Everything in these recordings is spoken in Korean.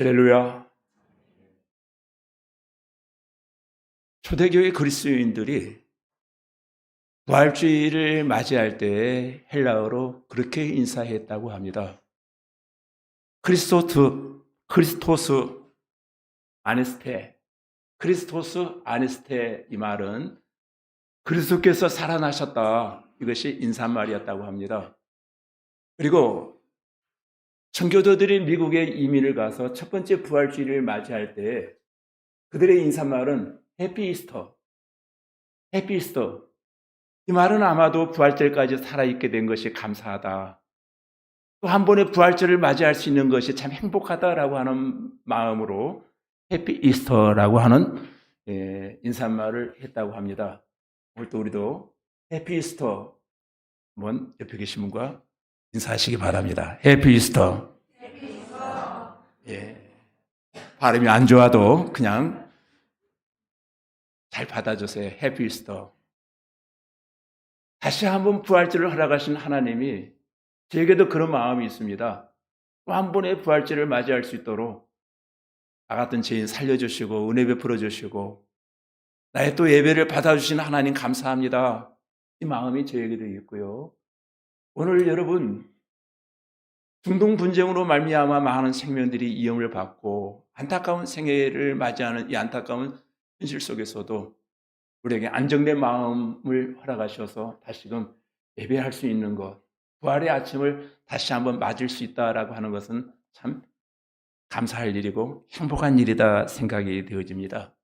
할렐루야. 초대교회 그리스도인들이 부활주의를 맞이할 때 헬라어로 그렇게 인사했다고 합니다. 크리스토스 아네스테. 크리스토스 아네스테, 이 말은 그리스도께서 살아나셨다, 이것이 인사말이었다고 합니다. 그리고 청교도들이 미국에 이민을 가서 첫 번째 부활주의를 맞이할 때 그들의 인사말은 해피 이스터. 해피 이스터. 이 말은 아마도 부활절까지 살아있게 된 것이 감사하다, 또 한 번의 부활절을 맞이할 수 있는 것이 참 행복하다라고 하는 마음으로 해피 이스터라고 하는 인사말을 했다고 합니다. 오늘 또 우리도 해피 이스터 한번 옆에 계신 분과 인사하시기 바랍니다. 해피 이스터. 예. 발음이 안 좋아도 그냥 잘 받아주세요. 해피 이스터. 다시 한번 부활절을 허락하신 하나님이 저에게도 그런 마음이 있습니다. 또 한 번의 부활절을 맞이할 수 있도록 나 같은 죄인 살려주시고 은혜 베풀어 주시고 나의 또 예배를 받아주신 하나님 감사합니다. 이 마음이 저에게도 있고요. 오늘 여러분, 중동 분쟁으로 말미암아 많은 생명들이 위험을 받고 안타까운 생애를 맞이하는 이 안타까운 현실 속에서도 우리에게 안정된 마음을 허락하셔서 다시금 예배할 수 있는 것, 부활의 아침을 다시 한번 맞을 수 있다라고 하는 것은 참 감사할 일이고 행복한 일이다 생각이 되어집니다.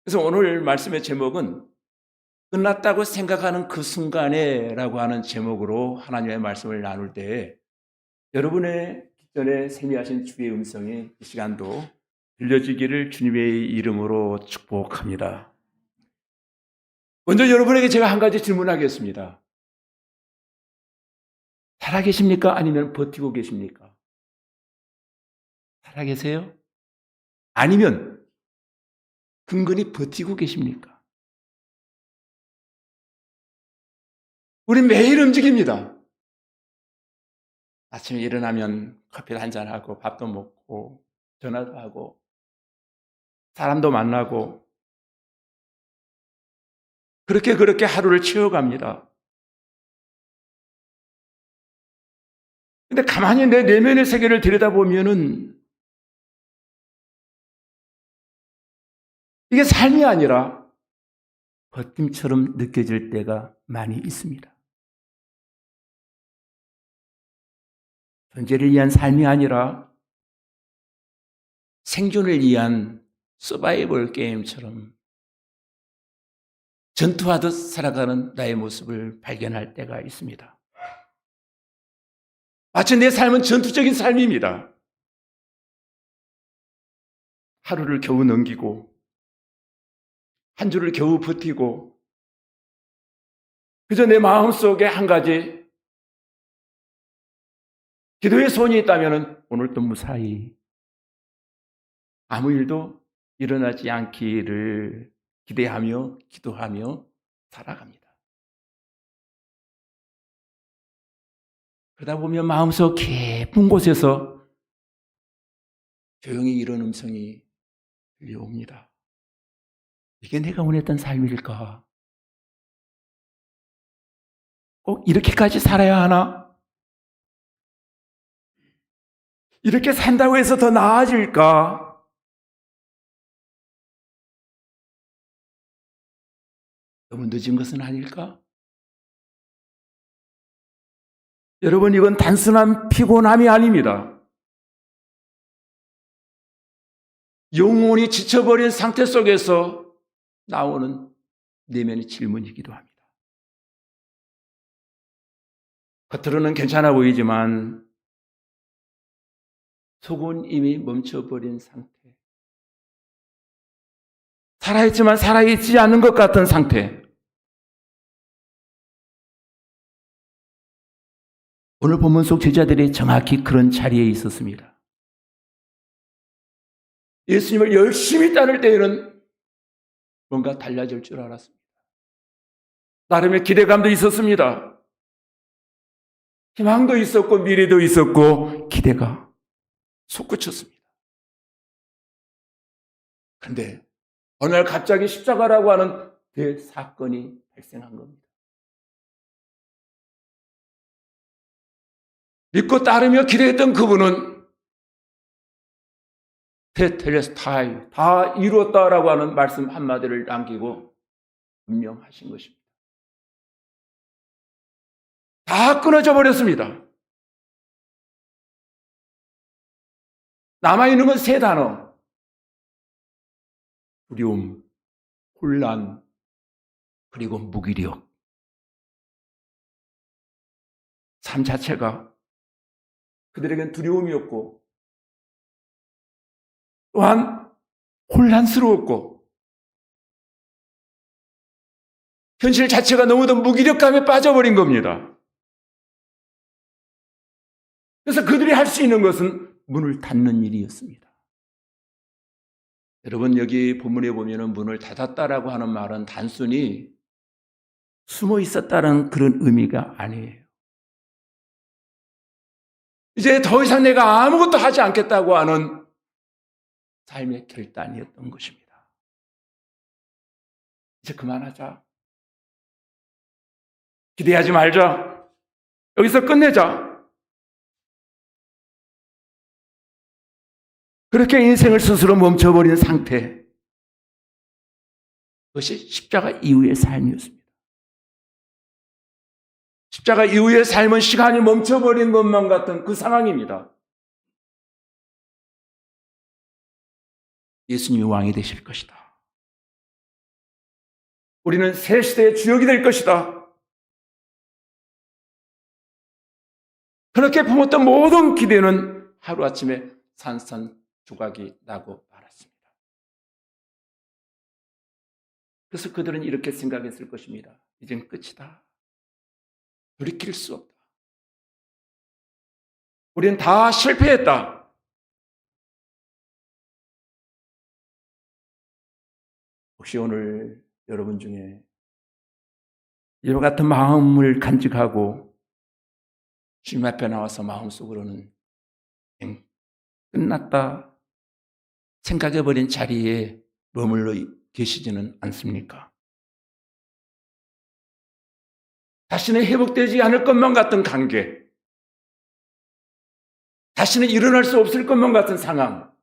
그래서 오늘 말씀의 제목은 끝났다고 생각하는 그 순간에 라고 하는 제목으로 하나님의 말씀을 나눌 때 여러분의 기존에 세미하신 주의 음성이 이 시간도 들려지기를 주님의 이름으로 축복합니다. 먼저 여러분에게 제가 한 가지 질문하겠습니다. 살아계십니까? 아니면 버티고 계십니까? 살아계세요? 아니면 근근히 버티고 계십니까? 우리 매일 움직입니다. 아침에 일어나면 커피를 한잔하고 밥도 먹고 전화도 하고 사람도 만나고 그렇게 하루를 채워갑니다. 근데 가만히 내 내면의 세계를 들여다보면은 이게 삶이 아니라 버팀처럼 느껴질 때가 많이 있습니다. 존재를 위한 삶이 아니라 생존을 위한 서바이벌 게임처럼 전투하듯 살아가는 나의 모습을 발견할 때가 있습니다. 마치 내 삶은 전투적인 삶입니다. 하루를 겨우 넘기고 한 주를 겨우 버티고 그저 내 마음속에 한 가지 기도의 소원이 있다면 오늘도 무사히 아무 일도 일어나지 않기를 기대하며 기도하며 살아갑니다. 그러다 보면 마음속 깊은 곳에서 조용히 이런 음성이 들려옵니다. 이게 내가 원했던 삶일까? 꼭 이렇게까지 살아야 하나? 이렇게 산다고 해서 더 나아질까? 너무 늦은 것은 아닐까? 여러분, 이건 단순한 피곤함이 아닙니다. 영혼이 지쳐버린 상태 속에서 나오는 내면의 질문이기도 합니다. 겉으로는 괜찮아 보이지만 속은 이미 멈춰버린 상태. 살아있지만 살아있지 않은 것 같은 상태. 오늘 본문 속 제자들이 정확히 그런 자리에 있었습니다. 예수님을 열심히 따를 때에는 뭔가 달라질 줄 알았습니다. 나름의 기대감도 있었습니다. 희망도 있었고 미래도 있었고 기대가 솟구쳤습니다. 그런데 어느 날 갑자기 십자가라고 하는 대사건이 발생한 겁니다. 믿고 따르며 기대했던 그분은 테텔레스타이, 다 이루었다라고 하는 말씀 한마디를 남기고 분명하신 것입니다. 다 끊어져 버렸습니다. 남아있는 건 세 단어. 두려움, 혼란, 그리고 무기력. 삶 자체가 그들에겐 두려움이었고 또한 혼란스러웠고 현실 자체가 너무도 무기력감에 빠져버린 겁니다. 그래서 그들이 할 수 있는 것은 문을 닫는 일이었습니다. 여러분, 여기 본문에 보면 문을 닫았다라고 하는 말은 단순히 숨어 있었다는 그런 의미가 아니에요. 이제 더 이상 내가 아무것도 하지 않겠다고 하는 삶의 결단이었던 것입니다. 이제 그만하자. 기대하지 말자. 여기서 끝내자. 그렇게 인생을 스스로 멈춰버린 상태. 그것이 십자가 이후의 삶이었습니다. 십자가 이후의 삶은 시간이 멈춰버린 것만 같은 그 상황입니다. 예수님이 왕이 되실 것이다. 우리는 새 시대의 주역이 될 것이다. 그렇게 품었던 모든 기대는 하루아침에 산산조각이 나고 말았습니다. 그래서 그들은 이렇게 생각했을 것입니다. 이젠 끝이다. 돌이킬 수 없다. 우리는 다 실패했다. 혹시 오늘 여러분 중에 이와 같은 마음을 간직하고 주님 앞에 나와서 마음속으로는 끝났다 생각해버린 자리에 머물러 계시지는 않습니까? 다시는 회복되지 않을 것만 같은 관계, 다시는 일어날 수 없을 것만 같은 상황,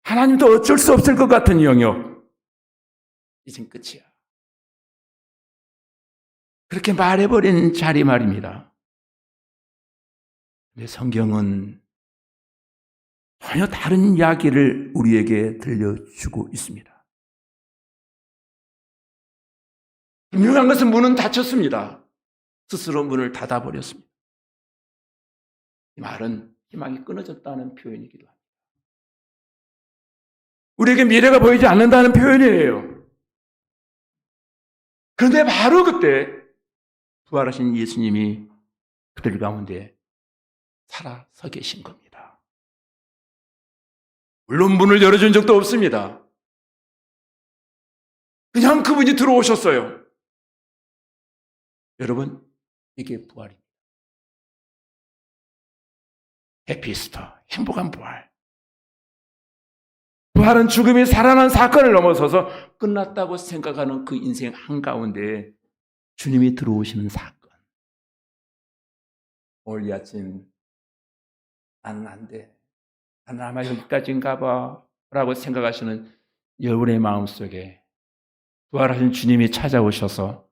하나님도 어쩔 수 없을 것 같은 영역, 이젠 끝이야. 그렇게 말해버린 자리 말입니다. 근데 성경은 전혀 다른 이야기를 우리에게 들려주고 있습니다. 분명한 것은 문은 닫혔습니다. 스스로 문을 닫아버렸습니다. 이 말은 희망이 끊어졌다는 표현이기도 합니다. 우리에게 미래가 보이지 않는다는 표현이에요. 그런데 바로 그때 부활하신 예수님이 그들 가운데 살아서 계신 겁니다. 물론 문을 열어준 적도 없습니다. 그냥 그분이 들어오셨어요. 여러분, 이게 부활입니다. 해피스터, 행복한 부활. 부활은 죽음이 살아난 사건을 넘어서서 끝났다고 생각하는 그 인생 한가운데 주님이 들어오시는 사건. 오늘 이 아침 나는 안 돼. 나는 아마 여기까지인가 봐 라고 생각하시는 여러분의 마음속에 부활하신 주님이 찾아오셔서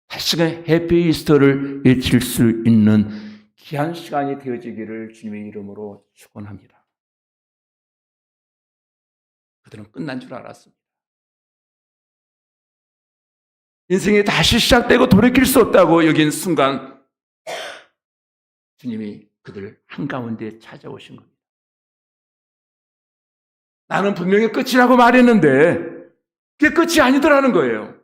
다시금 해피 이스터를 외칠 수 있는 귀한 시간이 되어지기를 주님의 이름으로 축원합니다. 그들은 끝난 줄 알았습니다. 인생이 다시 시작되고 돌이킬 수 없다고 여긴 순간 주님이 그들 한가운데 찾아오신 겁니다. 나는 분명히 끝이라고 말했는데 그게 끝이 아니더라는 거예요.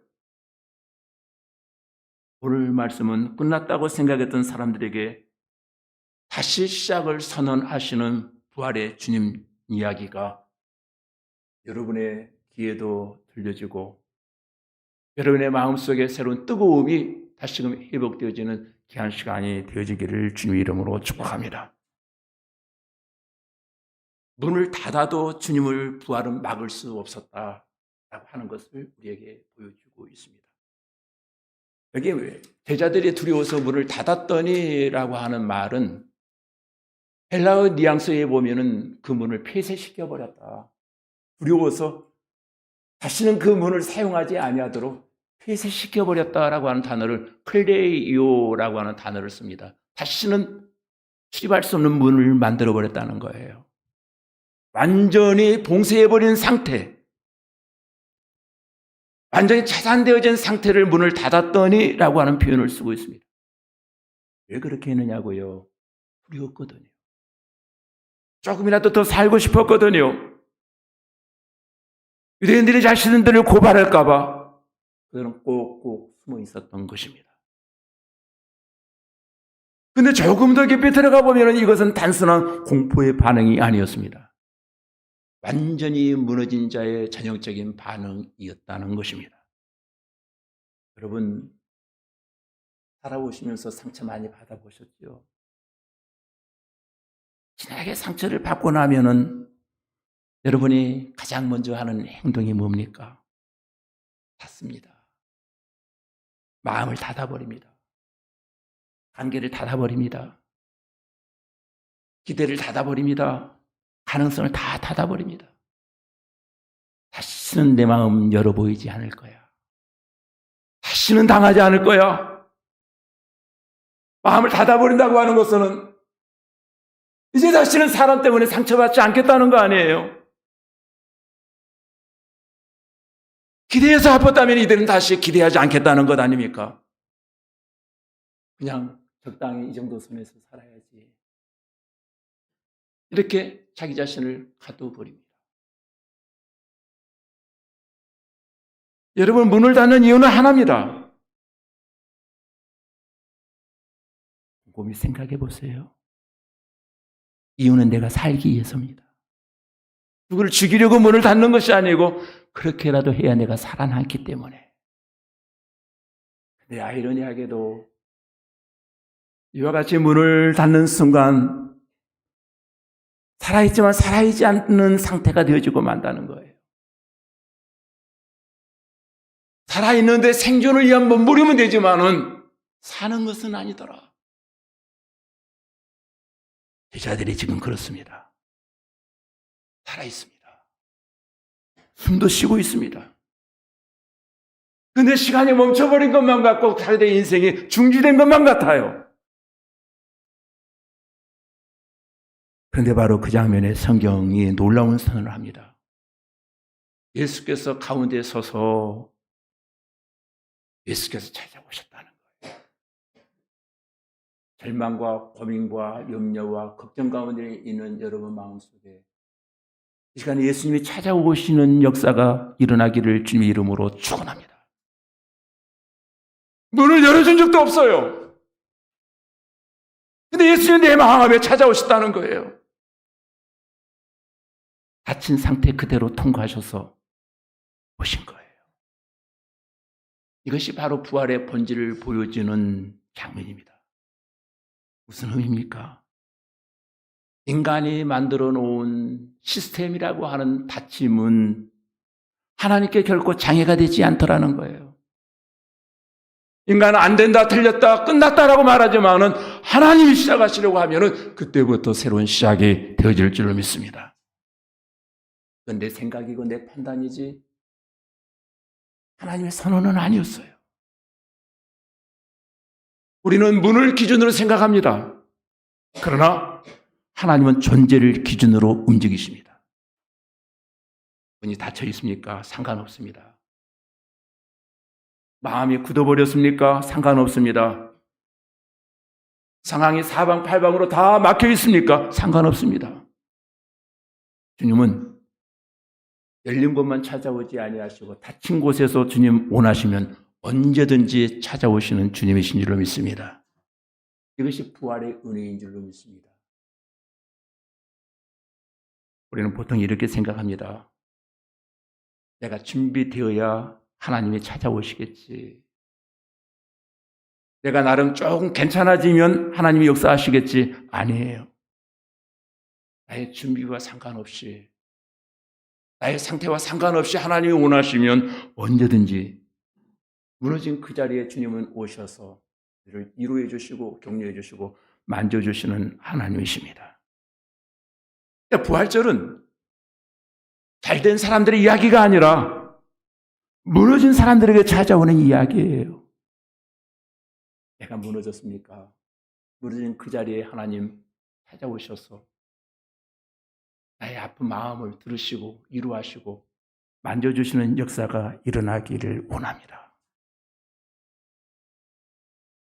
오늘 말씀은 끝났다고 생각했던 사람들에게 다시 시작을 선언하시는 부활의 주님 이야기가 여러분의 귀에도 들려지고 여러분의 마음속에 새로운 뜨거움이 다시금 회복되어지는 귀한 시간이 되어지기를 주님의 이름으로 축복합니다. 문을 닫아도 주님을 부활은 막을 수 없었다라고 하는 것을 우리에게 보여주고 있습니다. 여기 제자들이 두려워서 문을 닫았더니라고 하는 말은 헬라어 뉘앙스에 보면은 그 문을 폐쇄시켜 버렸다. 두려워서 다시는 그 문을 사용하지 아니하도록 폐쇄시켜 버렸다라고 하는 단어를 클레이오라고 하는 단어를 씁니다. 다시는 출입할 수 없는 문을 만들어 버렸다는 거예요. 완전히 봉쇄해 버린 상태, 완전히 차단되어진 상태를 문을 닫았더니라고 하는 표현을 쓰고 있습니다. 왜 그렇게 했느냐고요? 두려웠거든요. 조금이라도 더 살고 싶었거든요. 유대인들이 자신들을 고발할까 봐 그들은 꼭꼭 숨어 있었던 것입니다. 근데 조금 더 깊이 들어가 보면 이것은 단순한 공포의 반응이 아니었습니다. 완전히 무너진 자의 전형적인 반응이었다는 것입니다. 여러분, 살아오시면서 상처 많이 받아보셨죠? 진하게 상처를 받고 나면은 여러분이 가장 먼저 하는 행동이 뭡니까? 닫습니다. 마음을 닫아버립니다. 관계를 닫아버립니다. 기대를 닫아버립니다. 가능성을 다 닫아버립니다. 다시는 내 마음 열어 보이지 않을 거야. 다시는 당하지 않을 거야. 마음을 닫아버린다고 하는 것은 이제 다시는 사람 때문에 상처받지 않겠다는 거 아니에요. 기대해서 아팠다면 이들은 다시 기대하지 않겠다는 것 아닙니까? 그냥 적당히 이 정도 선에서 살아야지. 이렇게 자기 자신을 가둬버립니다. 여러분, 문을 닫는 이유는 하나입니다. 곰곰이 생각해 보세요. 이유는 내가 살기 위해서입니다. 누구를 죽이려고 문을 닫는 것이 아니고 그렇게라도 해야 내가 살아남기 때문에. 근데 아이러니하게도 이와 같이 문을 닫는 순간 살아있지만 살아있지 않는 상태가 되어지고 만다는 거예요. 살아있는데 생존을 위한 몸부림은 되지만은 사는 것은 아니더라. 제자들이 지금 그렇습니다. 살아있습니다. 숨도 쉬고 있습니다. 근데 시간이 멈춰버린 것만 같고 자기들의 인생이 중지된 것만 같아요. 그런데 바로 그 장면에 성경이 놀라운 선언을 합니다. 예수께서 가운데 서서 예수께서 찾아오셨다는 거예요. 절망과 고민과 염려와 걱정 가운데 있는 여러분 마음속에 이 시간에 예수님이 찾아오시는 역사가 일어나기를 주님의 이름으로 축원합니다. 문을 열어준 적도 없어요. 근데 예수님이 내 마음에 찾아오셨다는 거예요. 닫힌 상태 그대로 통과하셔서 오신 거예요. 이것이 바로 부활의 본질을 보여주는 장면입니다. 무슨 의미입니까? 인간이 만들어 놓은 시스템이라고 하는 닫힘은 하나님께 결코 장애가 되지 않더라는 거예요. 인간은 안 된다, 틀렸다, 끝났다라고 말하지만은 하나님이 시작하시려고 하면은 그때부터 새로운 시작이 되어질 줄로 믿습니다. 그건 내 생각이고 내 판단이지 하나님의 선언은 아니었어요. 우리는 문을 기준으로 생각합니다. 그러나 하나님은 존재를 기준으로 움직이십니다. 문이 닫혀 있습니까? 상관없습니다. 마음이 굳어버렸습니까? 상관없습니다. 상황이 사방팔방으로 다 막혀 있습니까? 상관없습니다. 주님은 열린 곳만 찾아오지 아니하시고 닫힌 곳에서 주님 원하시면 언제든지 찾아오시는 주님이신 줄로 믿습니다. 이것이 부활의 은혜인 줄로 믿습니다. 우리는 보통 이렇게 생각합니다. 내가 준비되어야 하나님이 찾아오시겠지. 내가 나름 조금 괜찮아지면 하나님이 역사하시겠지. 아니에요. 나의 준비와 상관없이, 나의 상태와 상관없이 하나님이 원하시면 언제든지 무너진 그 자리에 주님은 오셔서 그를 위로해 주시고 격려해 주시고 만져주시는 하나님이십니다. 부활절은 잘된 사람들의 이야기가 아니라 무너진 사람들에게 찾아오는 이야기예요. 내가 무너졌습니까? 무너진 그 자리에 하나님 찾아오셔서 나의 아픈 마음을 들으시고 위로하시고 만져주시는 역사가 일어나기를 원합니다.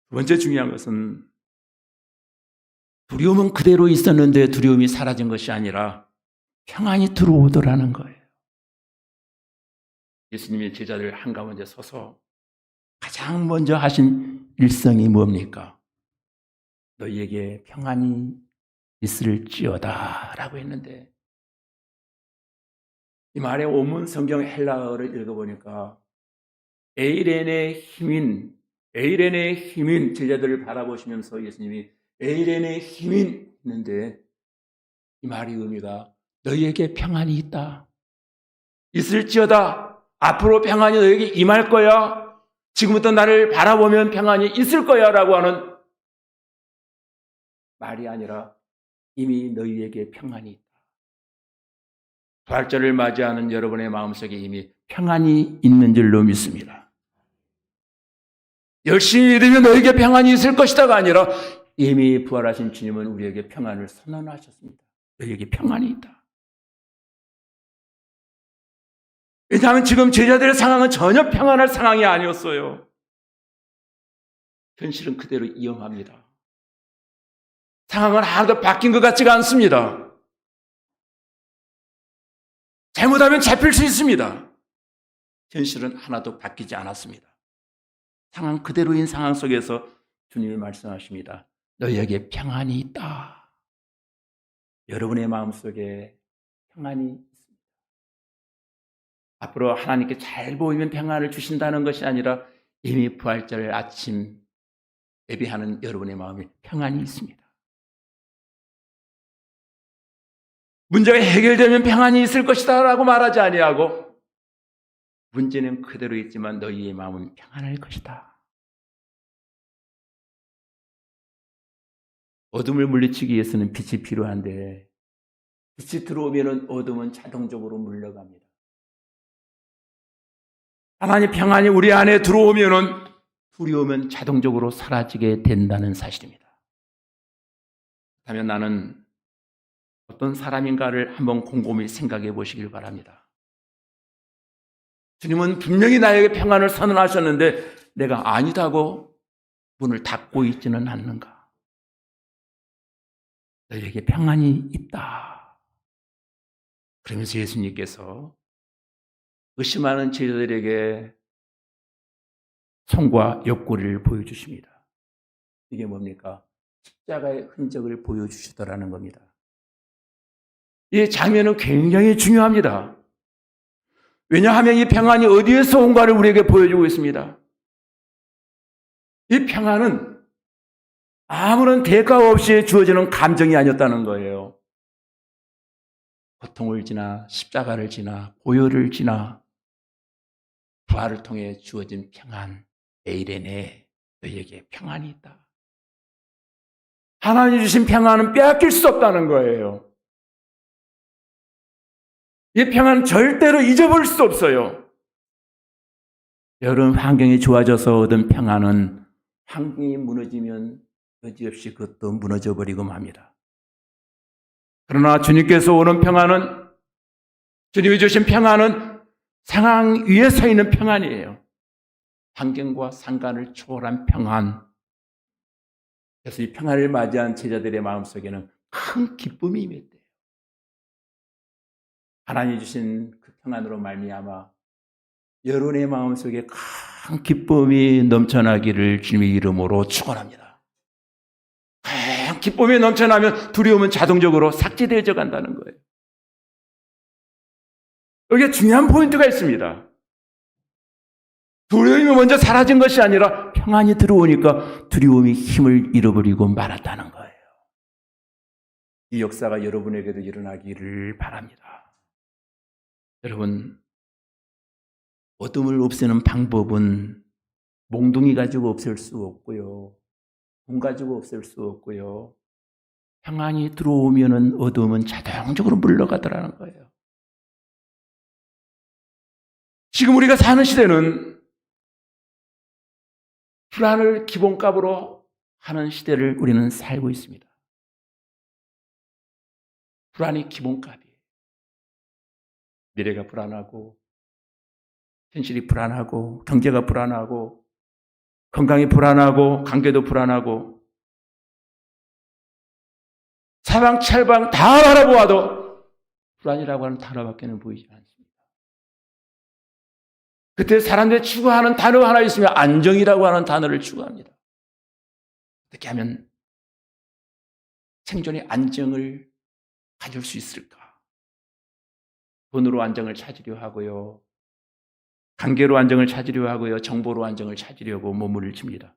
두 번째 중요한 것은 두려움은 그대로 있었는데 두려움이 사라진 것이 아니라 평안이 들어오더라는 거예요. 예수님의 제자들 한가운데 서서 가장 먼저 하신 일성이 뭡니까? 너희에게 평안이 있을지어다 라고 했는데, 이 말의 원문 성경 헬라어를 읽어보니까 에이렌의 힘인 제자들을 바라보시면서 예수님이 에이렌의 힘인 했는데, 이 말의 의미가 너희에게 평안이 있다, 있을지어다, 앞으로 평안이 너희에게 임할 거야, 지금부터 나를 바라보면 평안이 있을 거야 라고 하는 말이 아니라 이미 너희에게 평안이 있다. 부활절을 맞이하는 여러분의 마음속에 이미 평안이 있는 줄로 믿습니다. 열심히 믿으면 너희에게 평안이 있을 것이다가 아니라 이미 부활하신 주님은 우리에게 평안을 선언하셨습니다. 너희에게 평안이 있다. 왜냐하면 지금 제자들의 상황은 전혀 평안할 상황이 아니었어요. 현실은 그대로 위험합니다. 상황은 하나도 바뀐 것 같지가 않습니다. 잘못하면 잡힐 수 있습니다. 현실은 하나도 바뀌지 않았습니다. 상황 그대로인 상황 속에서 주님이 말씀하십니다. 너희에게 평안이 있다. 여러분의 마음속에 평안이 있습니다. 앞으로 하나님께 잘 보이면 평안을 주신다는 것이 아니라 이미 부활절 아침 예배하는 여러분의 마음에 평안이 있습니다. 문제가 해결되면 평안이 있을 것이다 라고 말하지 아니하고, 문제는 그대로 있지만 너희의 마음은 평안할 것이다. 어둠을 물리치기 위해서는 빛이 필요한데, 빛이 들어오면 어둠은 자동적으로 물러갑니다. 하나님 평안이 우리 안에 들어오면 두려움은 자동적으로 사라지게 된다는 사실입니다. 그렇다면 나는 어떤 사람인가를 한번 곰곰이 생각해 보시길 바랍니다. 주님은 분명히 나에게 평안을 선언하셨는데 내가 아니다고 문을 닫고 있지는 않는가? 너희에게 평안이 있다. 그러면서 예수님께서 의심하는 제자들에게 손과 옆구리를 보여주십니다. 이게 뭡니까? 십자가의 흔적을 보여주시더라는 겁니다. 이 장면은 굉장히 중요합니다. 왜냐하면 이 평안이 어디에서 온가를 우리에게 보여주고 있습니다. 이 평안은 아무런 대가 없이 주어지는 감정이 아니었다는 거예요. 고통을 지나 십자가를 지나 보혈을 지나 부활을 통해 주어진 평안, 에이레네 너희에게 평안이 있다. 하나님이 주신 평안은 빼앗길 수 없다는 거예요. 이 평안은 절대로 잊어버릴 수 없어요. 여러분 환경이 좋아져서 얻은 평안은 환경이 무너지면 여지없이 그것도 무너져버리고 맙니다. 그러나 주님께서 오는 평안은, 주님이 주신 평안은 상황 위에 서 있는 평안이에요. 환경과 상관을 초월한 평안. 그래서 이 평안을 맞이한 제자들의 마음속에는 큰 기쁨이 임했대요. 하나님이 주신 그 평안으로 말미암아 여러분의 마음속에 큰 기쁨이 넘쳐나기를 주님의 이름으로 축원합니다. 큰 기쁨이 넘쳐나면 두려움은 자동적으로 삭제되어져 간다는 거예요. 여기에 중요한 포인트가 있습니다. 두려움이 먼저 사라진 것이 아니라 평안이 들어오니까 두려움이 힘을 잃어버리고 말았다는 거예요. 이 역사가 여러분에게도 일어나기를 바랍니다. 여러분, 어둠을 없애는 방법은 몽둥이 가지고 없앨 수 없고요. 돈 가지고 없앨 수 없고요. 평안이 들어오면은 어둠은 자동적으로 물러가더라는 거예요. 지금 우리가 사는 시대는 불안을 기본값으로 하는 시대를 우리는 살고 있습니다. 불안이 기본값이에요. 미래가 불안하고, 현실이 불안하고, 경제가 불안하고, 건강이 불안하고, 관계도 불안하고, 사방팔방 다 바라보아도 불안이라고 하는 단어밖에는 보이지 않습니다. 그때 사람들이 추구하는 단어 하나 있으면 안정이라고 하는 단어를 추구합니다. 어떻게 하면 생존의 안정을 가질 수 있을까? 돈으로 안정을 찾으려 하고요. 관계로 안정을 찾으려 하고요. 정보로 안정을 찾으려고 몸을 칩니다.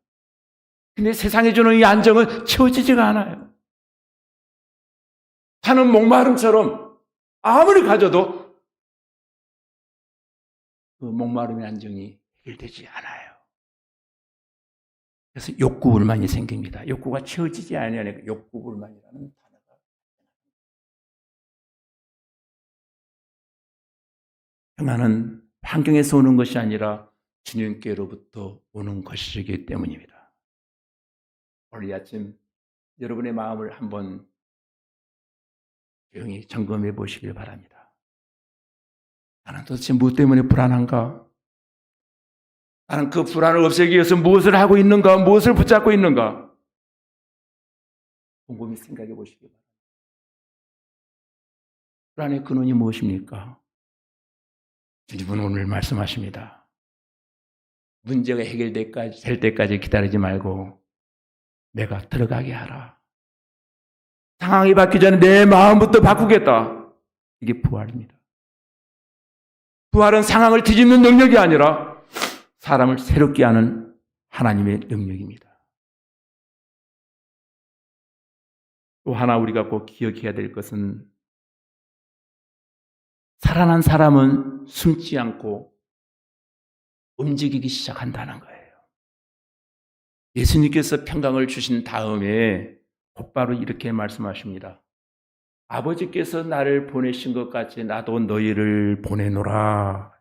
근데 세상이 주는 이 안정은 채워지지가 않아요. 사는 목마름처럼 아무리 가져도 그 목마름의 안정이 해결되지 않아요. 그래서 욕구불만이 생깁니다. 욕구가 채워지지 않으니까 욕구불만이라는 단어가. 평안은 환경에서 오는 것이 아니라 주님께로부터 오는 것이기 때문입니다. 오늘 이 아침 여러분의 마음을 한번 조용히 점검해 보시길 바랍니다. 나는 도대체 무엇 때문에 불안한가? 나는 그 불안을 없애기 위해서 무엇을 하고 있는가? 무엇을 붙잡고 있는가? 곰곰이 생각해 보시기 바랍니다. 불안의 근원이 무엇입니까? 주님은 오늘 말씀하십니다. 문제가 해결될 때까지 기다리지 말고 내가 들어가게 하라. 상황이 바뀌기 전에 내 마음부터 바꾸겠다. 이게 부활입니다. 부활은 상황을 뒤집는 능력이 아니라 사람을 새롭게 하는 하나님의 능력입니다. 또 하나 우리가 꼭 기억해야 될 것은 살아난 사람은 숨지 않고 움직이기 시작한다는 거예요. 예수님께서 평강을 주신 다음에 곧바로 이렇게 말씀하십니다. 아버지께서 나를 보내신 것 같이 나도 너희를 보내노라.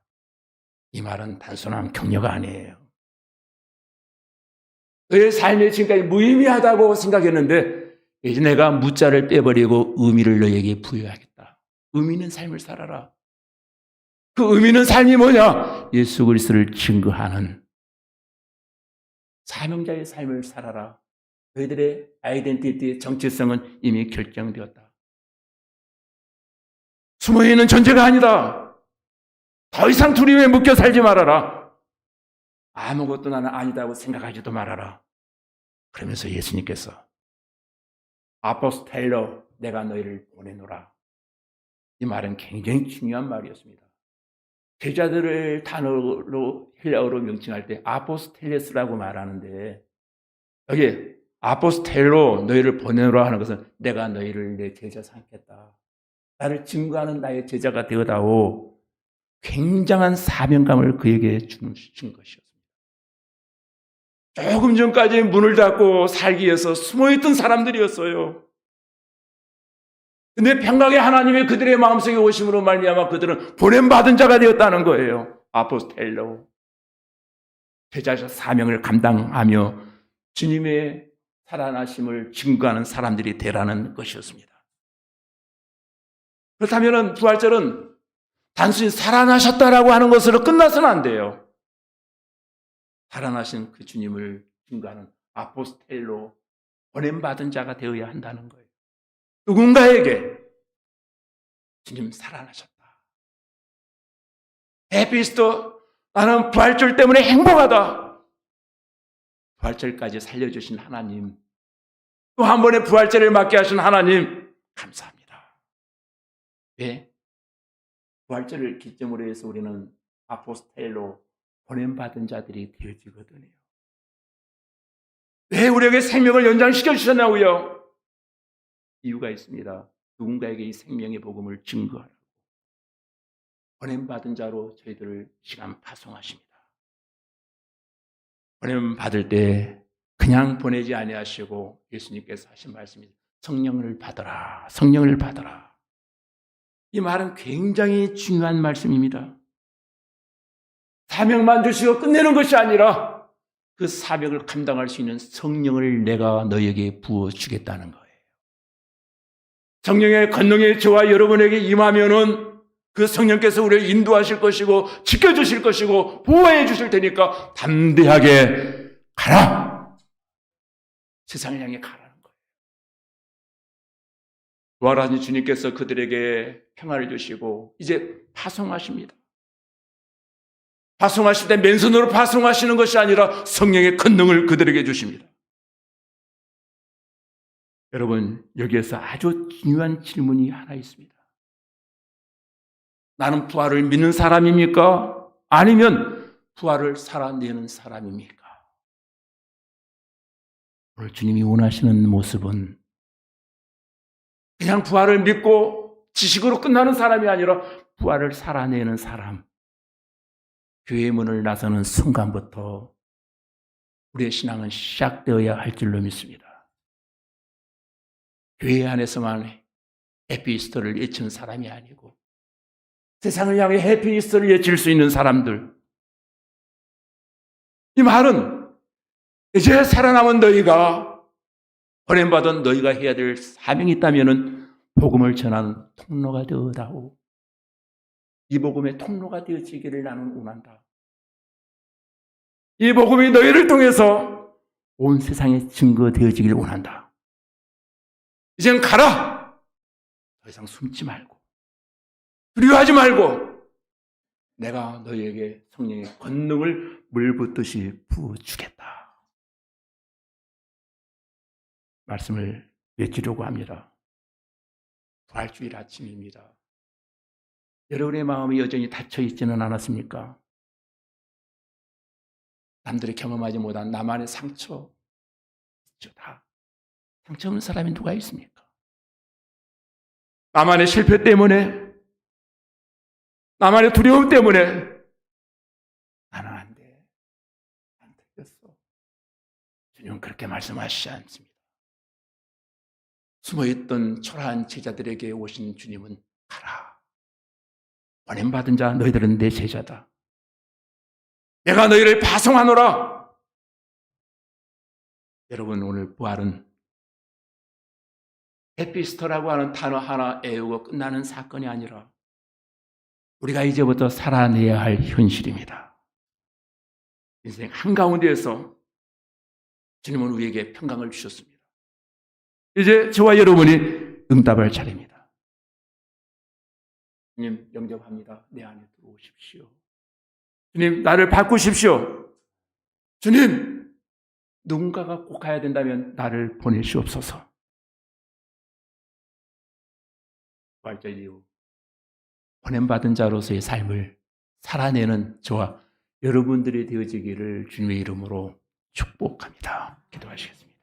이 말은 단순한 격려가 아니에요. 너의 삶이 지금까지 무의미하다고 생각했는데 이제 내가 무자를 빼버리고 의미를 너에게 부여하겠다. 의미 있는 삶을 살아라. 그 의미 있는 삶이 뭐냐? 예수 그리스도를 증거하는 사명자의 삶을 살아라. 너희들의 아이덴티티, 정체성은 이미 결정되었다. 숨어있는 존재가 아니다. 더 이상 두려움에 묶여 살지 말아라. 아무것도 나는 아니다고 생각하지도 말아라. 그러면서 예수님께서 아포스텔로 내가 너희를 보내노라. 이 말은 굉장히 중요한 말이었습니다. 제자들을 단어로 헬라어로 명칭할 때 아포스텔레스라고 말하는데 여기 아포스텔로 너희를 보내노라 하는 것은 내가 너희를 내 제자 삼겠다. 나를 증거하는 나의 제자가 되어다오. 굉장한 사명감을 그에게 준 것이었습니다. 조금 전까지 문을 닫고 살기 위해서 숨어있던 사람들이었어요. 근데 평강의 하나님의 그들의 마음속에 오심으로 말미암아 그들은 보냄받은 자가 되었다는 거예요. 아포스텔로. 제자적 사명을 감당하며 주님의 살아나심을 증거하는 사람들이 되라는 것이었습니다. 그렇다면 부활절은 단순히 살아나셨다라고 하는 것으로 끝나서는 안 돼요. 살아나신 그 주님을 증거하는 아포스텔로 보냄받은 자가 되어야 한다는 거예요. 누군가에게 주님 살아나셨다. 에피스도 나는 부활절 때문에 행복하다. 부활절까지 살려주신 하나님, 또 한 번의 부활절을 맞게 하신 하나님 감사합니다. 왜? 부활절을 기점으로 해서 우리는 아포스텔로 보냄받은 자들이 되어지거든요. 왜 우리에게 생명을 연장시켜 주셨냐고요? 이유가 있습니다. 누군가에게 이 생명의 복음을 증거하라고 보냄받은 자로 저희들을 시간 파송하십니다. 보냄 받을 때 그냥 보내지 아니하시고 예수님께서 하신 말씀이 성령을 받아라, 성령을 받아라. 이 말은 굉장히 중요한 말씀입니다. 사명만 주시고 끝내는 것이 아니라 그 사명을 감당할 수 있는 성령을 내가 너에게 부어주겠다는 거예요. 성령의 권능이 저와 여러분에게 임하면은 그 성령께서 우리를 인도하실 것이고 지켜주실 것이고 보호해 주실 테니까 담대하게 가라. 세상을 향해 가라는 거예요. 부활하신 주님께서 그들에게 평화를 주시고 이제 파송하십니다. 파송하실 때 맨손으로 파송하시는 것이 아니라 성령의 권능을 그들에게 주십니다. 여러분, 여기에서 아주 중요한 질문이 하나 있습니다. 나는 부활을 믿는 사람입니까? 아니면 부활을 살아내는 사람입니까? 오늘 주님이 원하시는 모습은 그냥 부활을 믿고 지식으로 끝나는 사람이 아니라 부활을 살아내는 사람. 교회의 문을 나서는 순간부터 우리의 신앙은 시작되어야 할 줄로 믿습니다. 교회 안에서만 해피이스터를 외치는 사람이 아니고 세상을 향해 해피이스터를 외칠 수 있는 사람들. 이 말은 이제 살아남은 너희가 보냄받은 너희가 해야 될 사명이 있다면 복음을 전하는 통로가 되어다오. 이 복음의 통로가 되어지기를 나는 원한다. 이 복음이 너희를 통해서 온 세상에 증거되어지기를 원한다. 이젠 가라. 더 이상 숨지 말고 두려워하지 말고 내가 너희에게 성령의 권능을 물붓듯이 부어주겠다. 말씀을 외치려고 합니다. 부활주일 아침입니다. 여러분의 마음이 여전히 닫혀 있지는 않았습니까? 남들이 경험하지 못한 나만의 상처 있죠. 다 상처 없는 사람이 누가 있습니까? 나만의 실패 때문에, 나만의 두려움 때문에 나는 안 돼, 안 되겠어. 주님은 그렇게 말씀하시지 않습니다. 숨어있던 초라한 제자들에게 오신 주님은 가라. 보냄받은 자 너희들은 내 제자다. 내가 너희를 파송하노라. 여러분, 오늘 부활은 에피스토라고 하는 단어 하나 애우고 끝나는 사건이 아니라 우리가 이제부터 살아내야 할 현실입니다. 인생 한가운데에서 주님은 우리에게 평강을 주셨습니다. 이제 저와 여러분이 응답할 차례입니다. 주님, 영접합니다. 내 안에 들어오십시오. 주님, 나를 바꾸십시오. 주님, 누군가가 꼭 가야 된다면 나를 보내시옵소서. 부활절 이후 보냄받은 자로서의 삶을 살아내는 저와 여러분들이 되어지기를 주님의 이름으로 축복합니다. 기도하시겠습니다.